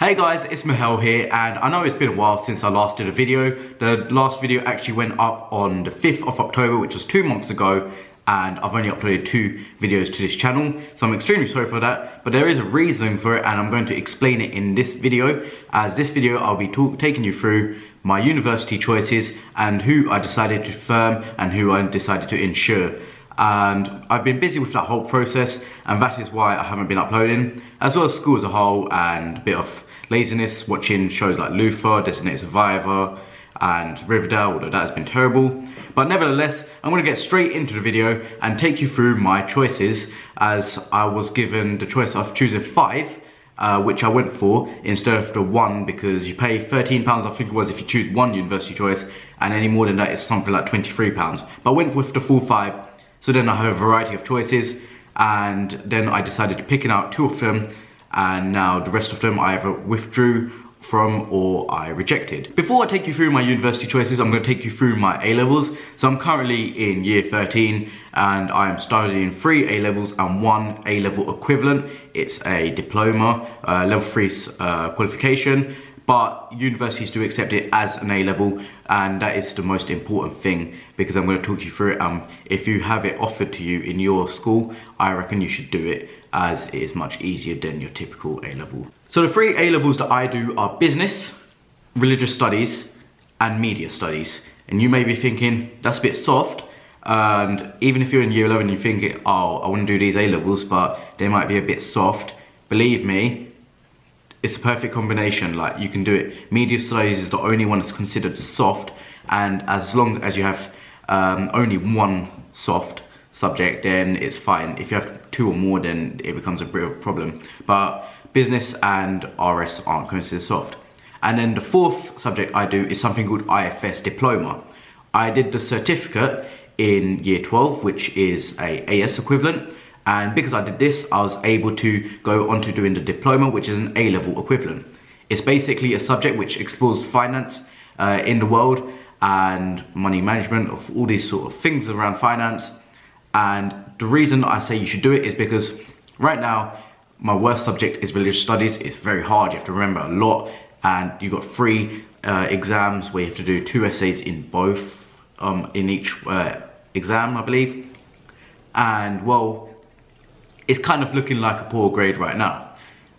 Hey guys, it's Mahel here, and I know it's been a while since I last did a video. The last video actually went up on the 5th of October, which was 2 months ago, and I've only uploaded 2 videos to this channel, so I'm extremely sorry for that, but there is a reason for it, and I'm going to explain it in this video. As this video, I'll be taking you through my university choices and who I decided to firm and who I decided to insure. And I've been busy with that whole process, and that is why I haven't been uploading, as well as school as a whole and a bit of laziness watching shows like Luther, Designated Survivor and Riverdale, although that has been terrible. But nevertheless, I'm going to get straight into the video and take you through my choices, as I was given the choice of choosing 5, which I went for instead of the 1, because you pay £13 I think it was if you choose 1 university choice, and any more than that is something like £23. But I went with the full 5, so then I have a variety of choices, and then I decided to pick out 2 of them, and now the rest of them I either withdrew from or I rejected. Before I take you through my university choices, I'm going to take you through my A-levels. So I'm currently in year 13 and I am studying 3 A-levels and 1 A-level equivalent. It's a diploma, level 3 qualification, but universities do accept it as an A-level, and that is the most important thing, because I'm going to talk you through it. If you have it offered to you in your school, I reckon you should do it, as it is much easier than your typical A-level. So the 3 A-levels that I do are business, religious studies, and media studies. And you may be thinking, that's a bit soft, and even if you're in year 11 and you're thinking, oh, I want to do these A-levels, but they might be a bit soft, believe me, it's a perfect combination. Like, you can do it. Media studies is the only one that's considered soft, and as long as you have only 1 soft subject, then it's fine. If you have 2 or more, then it becomes a real problem. But business and RS aren't considered soft. And then the 4th subject I do is something called IFS diploma. I did the certificate in year 12, which is a AS equivalent. And because I did this, I was able to go on to doing the diploma, which is an A-level equivalent. It's basically a subject which explores finance in the world and money management, of all these sort of things around finance. And the reason I say you should do it is because right now, my worst subject is religious studies. It's very hard, you have to remember a lot, and you've got 3 exams where you have to do 2 essays in both, in each exam, I believe. And well, it's kind of looking like a poor grade right now.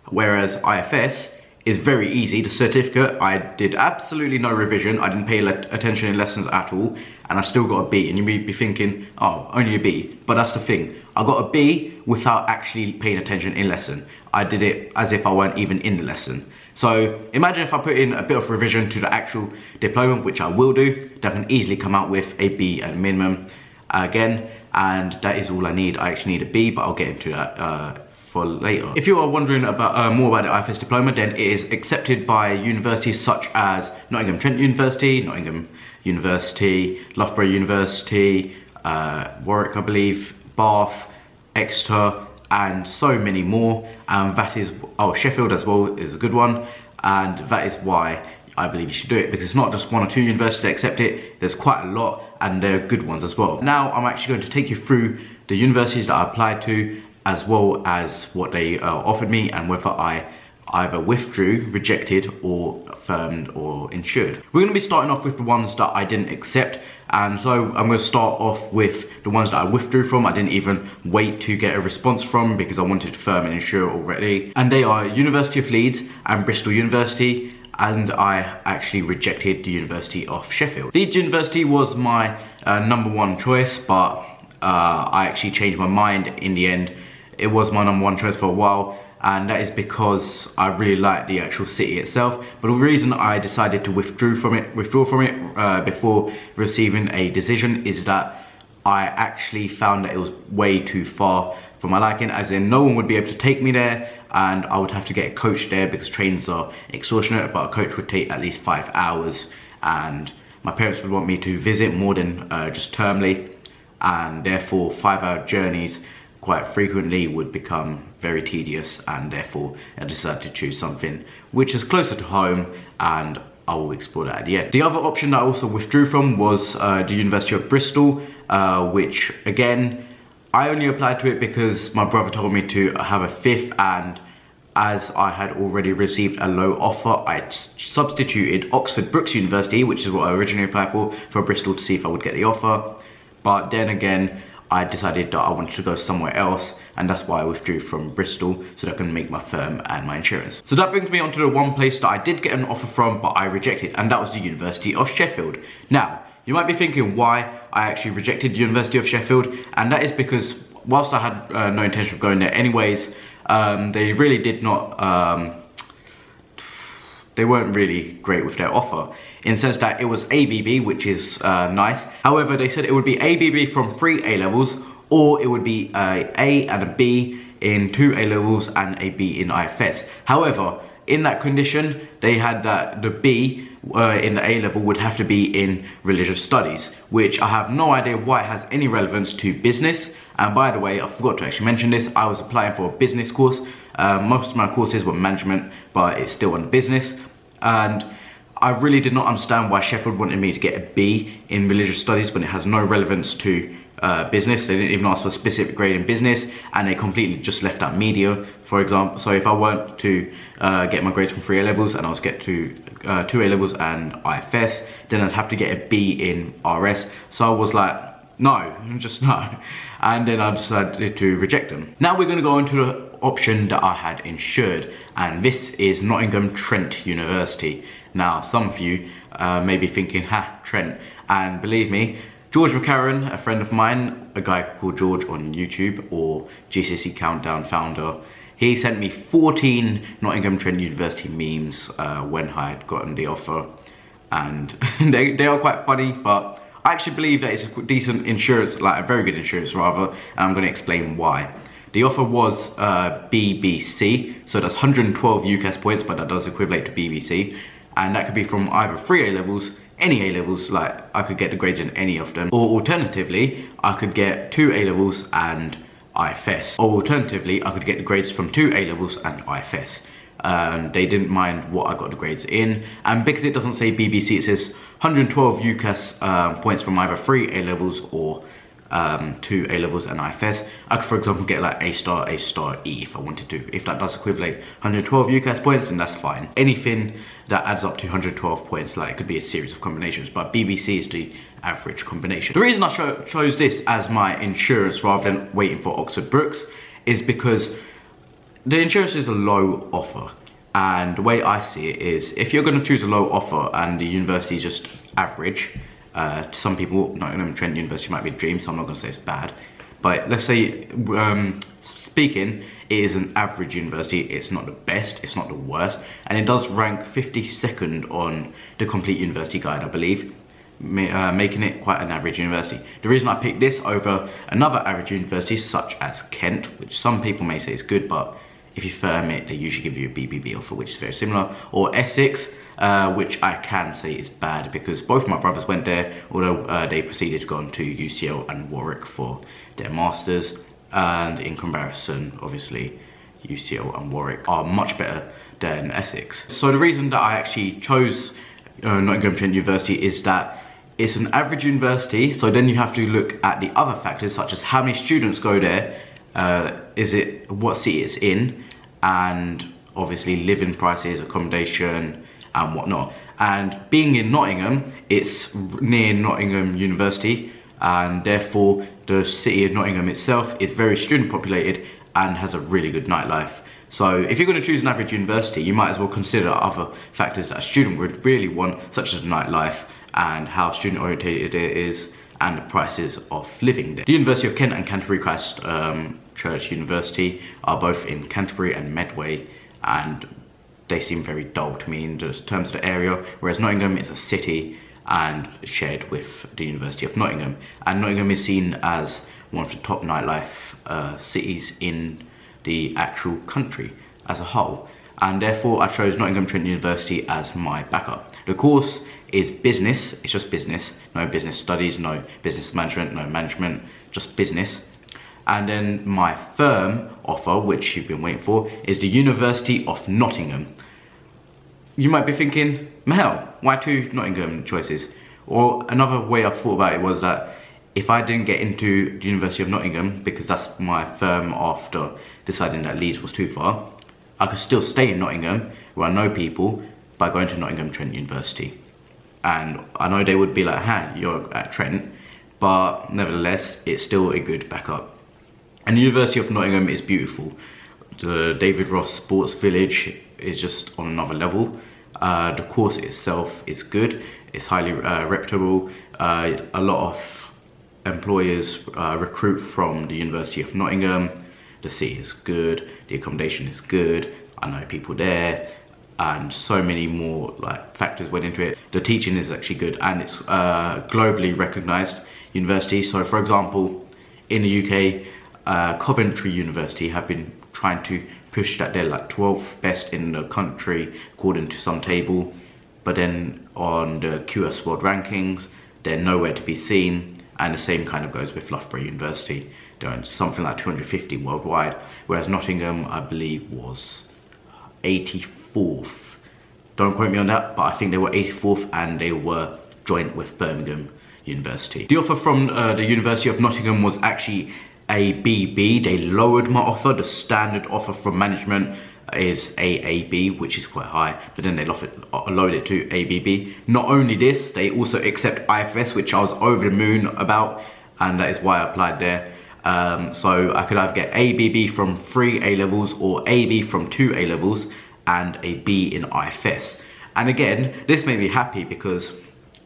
Whereas IFS is very easy. The certificate, I did absolutely no revision. I didn't pay attention in lessons at all, and I still got a B. And you may be thinking, oh, only a B. But that's the thing. I got a B without actually paying attention in lesson. I did it as if I weren't even in the lesson. So imagine if I put in a bit of revision to the actual diploma, which I will do, that can easily come out with a B at minimum again. And that is all I need. I actually need a B, but I'll get into that for later. If you are wondering about more about the IFS diploma, then it is accepted by universities such as Nottingham Trent University, Nottingham University, Loughborough University, Warwick, I believe, Bath, Exeter, and so many more. And that is, oh, Sheffield as well is a good one, and that is why I believe you should do it, because it's not just 1 or 2 universities that accept it. There's quite a lot, and they're good ones as well. Now I'm actually going to take you through the universities that I applied to, as well as what they offered me, and whether I either withdrew, rejected, or affirmed or insured. We're going to be starting off with the ones that I didn't accept, and so I'm going to start off with the ones that I withdrew from. I didn't even wait to get a response from, because I wanted to firm and insure already. And they are University of Leeds and Bristol University, and I actually rejected the University of Sheffield. Leeds University was my number 1 choice, but I actually changed my mind in the end. It was my number 1 choice for a while, and that is because I really like the actual city itself. But the reason I decided to withdraw from it before receiving a decision is that I actually found that it was way too far for my liking, as in no one would be able to take me there, and I would have to get a coach there because trains are extortionate, but a coach would take at least 5 hours, and my parents would want me to visit more than just termly, and therefore 5-hour journeys quite frequently would become very tedious, and therefore I decided to choose something which is closer to home, and I will explore that at the end. The other option that I also withdrew from was the University of Bristol, which again, I only applied to it because my brother told me to have a 5th, and as I had already received a low offer, I substituted Oxford Brookes University, which is what I originally applied for Bristol, to see if I would get the offer. But then again, I decided that I wanted to go somewhere else, and that's why I withdrew from Bristol, so that I can make my firm and my insurance. So that brings me on to the one place that I did get an offer from, but I rejected, and that was the University of Sheffield. Now, you might be thinking why I actually rejected the University of Sheffield, and that is because whilst I had no intention of going there anyways, they really did not, they weren't really great with their offer, in the sense that it was ABB, which is nice. However, they said it would be ABB from 3 A-levels, or it would be a A and a B in 2 A-levels and a B in IFS. However, in that condition, they had that the B in the A-level would have to be in religious studies, which I have no idea why it has any relevance to business. And by the way, I forgot to actually mention this, I was applying for a business course. Most of my courses were management, but it's still on business. And I really did not understand why Sheffield wanted me to get a B in religious studies when it has no relevance to business. They didn't even ask for a specific grade in business, and they completely just left out media, for example. So if I weren't to get my grades from 3 A-levels and I was get to 2 A-levels and IFS, then I'd have to get a B in RS. So I was like, no, just no. And then I decided to reject them. Now we're going to go into the option that I had insured, and this is Nottingham Trent University. Now some of you may be thinking, ha, Trent, and believe me, George McCarran, a friend of mine, a guy called George on YouTube, or GCSE Countdown founder, he sent me 14 Nottingham Trent University memes when I had gotten the offer, and they are quite funny, but I actually believe that it's a decent insurance, like a very good insurance rather, and I'm going to explain why. The offer was BBC, so that's 112 UCAS points, but that does equivalent to BBC, and that could be from either 3 A-levels, any A-levels, like I could get the grades in any of them, or alternatively, I could get 2 A-levels and IFS, or alternatively, I could get the grades from 2 A-levels and IFS. They didn't mind what I got the grades in, and because it doesn't say BBC, it says 112 UCAS points from either 3 A-levels or 2 A-levels and IFS. I could, for example, get like A star, E if I wanted to. If that does equivalent 112 UCAS points, then that's fine. Anything that adds up to 112 points, like it could be a series of combinations, but BBC is the average combination. The reason I chose this as my insurance rather than waiting for Oxford Brookes is because the insurance is a low offer. And the way I see it is, if you're going to choose a low offer and the university is just average, some people, Nottingham Trent University might be a dream, so I'm not going to say it's bad. But let's say, speaking, it is an average university. It's not the best, it's not the worst. And it does rank 52nd on the Complete University Guide, I believe, making it quite an average university. The reason I picked this over another average university, such as Kent, which some people may say is good, but if you firm it, they usually give you a BBB offer, which is very similar, or Essex, which I can say is bad because both my brothers went there, although they proceeded to go on to UCL and Warwick for their masters, and in comparison, obviously, UCL and Warwick are much better than Essex. So the reason that I actually chose Nottingham Trent University is that it's an average university, so then you have to look at the other factors such as how many students go there, what city it's in, and obviously living prices, accommodation, and whatnot. And being in Nottingham, it's near Nottingham University, and therefore the city of Nottingham itself is very student populated and has a really good nightlife. So if you're going to choose an average university, you might as well consider other factors that a student would really want, such as nightlife and how student orientated it is, and the prices of living there. The University of Kent and Canterbury Christ Church University are both in Canterbury and Medway, and they seem very dull to me in terms of the area, whereas Nottingham is a city and shared with the University of Nottingham. And Nottingham is seen as one of the top nightlife cities in the actual country as a whole. And therefore I chose Nottingham Trent University as my backup. The course is business, it's just business, no business studies, no business management, no management, just business. And then my firm offer, which you've been waiting for, is the University of Nottingham. You might be thinking, Mahel, why 2 Nottingham choices? Or another way I thought about it was that if I didn't get into the University of Nottingham, because that's my firm after deciding that Leeds was too far, I could still stay in Nottingham, where I know people, by going to Nottingham Trent University. And I know they would be like, you're at Trent, but nevertheless, it's still a good backup. And the University of Nottingham is beautiful. The David Ross Sports Village is just on another level. The course itself is good. It's highly reputable. A lot of employers recruit from the University of Nottingham. The city is good. The accommodation is good. I know people there, and so many more like factors went into it. The teaching is actually good, and it's globally recognized university. So, for example, in the UK, Coventry University have been trying to push that they're like 12th best in the country according to some table, but then on the UCAS World Rankings, they're nowhere to be seen. And the same kind of goes with Loughborough University. They're something like 250 worldwide, whereas Nottingham, I believe, was 84th. Don't quote me on that, but I think they were 84th, and they were joint with Birmingham University. The offer from the University of Nottingham was actually a BB. They lowered my offer. The standard offer from management is AAB, which is quite high, but then they lowered it to ABB. Not only this, they also accept IFS, which I was over the moon about, and that is why I applied there. So I could either get ABB from 3 A-levels or AB from 2 A-levels and a B in IFS. And again, this made me happy because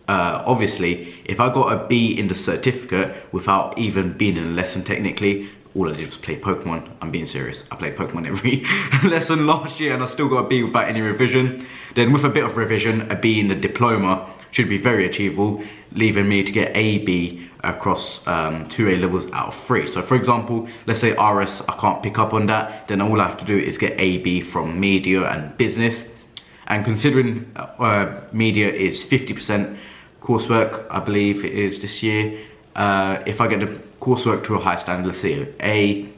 obviously, if I got a B in the certificate without even being in a lesson technically, all I did was play Pokemon. I'm being serious. I played Pokemon every lesson last year, and I still got a B without any revision. Then with a bit of revision, a B in the diploma should be very achievable, leaving me to get a B across 2 A-levels out of 3. So for example, let's say RS, I can't pick up on that, then all I have to do is get AB from media and business. And considering media is 50% coursework, I believe it is this year, if I get the coursework to a high standard, let's say an A,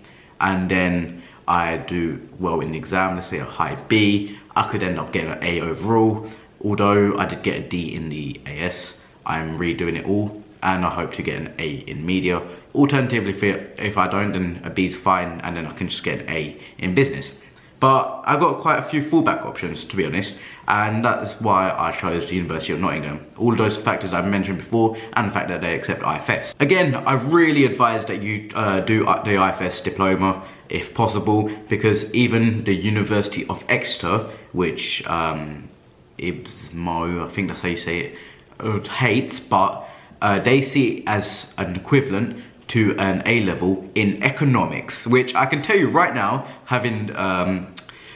and then I do well in the exam, let's say a high B, I could end up getting an A overall. Although I did get a D in the AS, I'm redoing it all, and I hope to get an A in media. Alternatively, if I don't, then a B is fine, and then I can just get an A in business. But I've got quite a few fallback options, to be honest, and that is why I chose the University of Nottingham. All of those factors I've mentioned before, and the fact that they accept IFS. Again, I really advise that you do the IFS diploma, if possible, because even the University of Exeter, which IBSMO, I think that's how you say it, hates, but they see it as an equivalent to an A-level in economics, which I can tell you right now, having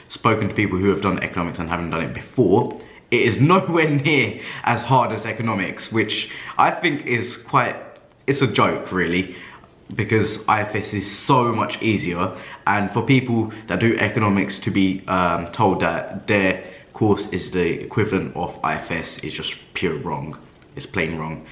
spoken to people who have done economics and haven't done it before, it is nowhere near as hard as economics, which I think is it's a joke really, because IFS is so much easier, and for people that do economics to be told that their course is the equivalent of IFS is just pure wrong. It's plain wrong,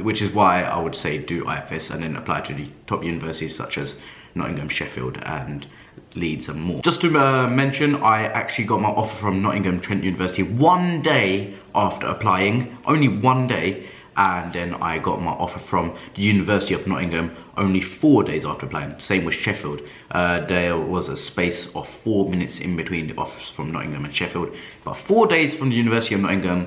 which is why I would say do IFS and then apply to the top universities such as Nottingham, Sheffield and Leeds and more. Just to mention, I actually got my offer from Nottingham Trent University 1 day after applying, only 1 day, and then I got my offer from the University of Nottingham only 4 days after applying. Same with Sheffield. There was a space of 4 minutes in between the offers from Nottingham and Sheffield, but 4 days from the University of Nottingham.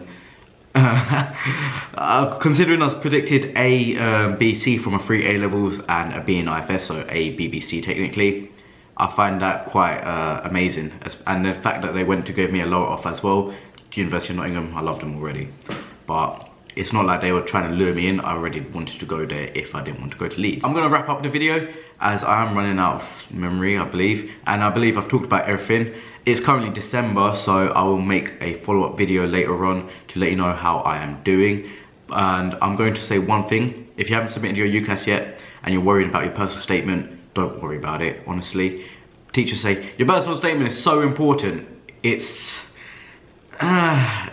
Considering I was predicted a BC from a 3 A-levels and a B in IFS, so a BBC technically, I find that quite amazing. And the fact that they went to give me a lower offer as well, the University of Nottingham, I love them already. But it's not like they were trying to lure me in. I already wanted to go there if I didn't want to go to Leeds. I'm going to wrap up the video as I am running out of memory, I believe. And I believe I've talked about everything. It's currently December, so I will make a follow-up video later on to let you know how I am doing. And I'm going to say one thing. If you haven't submitted your UCAS yet and you're worried about your personal statement, don't worry about it, honestly. Teachers say, your personal statement is so important. It's... Right,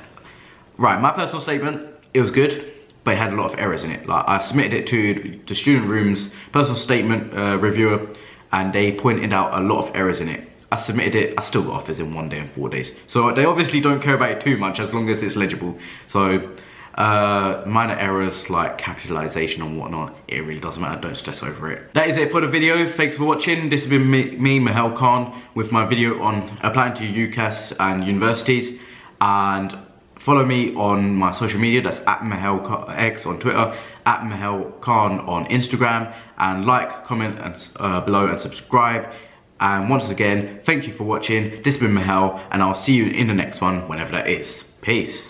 my personal statement, it was good, but it had a lot of errors in it. Like, I submitted it to the student room's personal statement reviewer, and they pointed out a lot of errors in it. I submitted it, I still got offers in 1 day and 4 days. So they obviously don't care about it too much as long as it's legible. So Minor errors like capitalization and whatnot, it really doesn't matter, don't stress over it. That is it for the video. Thanks for watching. This has been me, Mahel Khan, with my video on applying to UCAS and universities. And follow me on my social media, that's at Mahel X on Twitter, at Mahel Khan on Instagram, and like, comment and below and subscribe. And once again, thank you for watching. This has been Mahel, and I'll see you in the next one, whenever that is. Peace.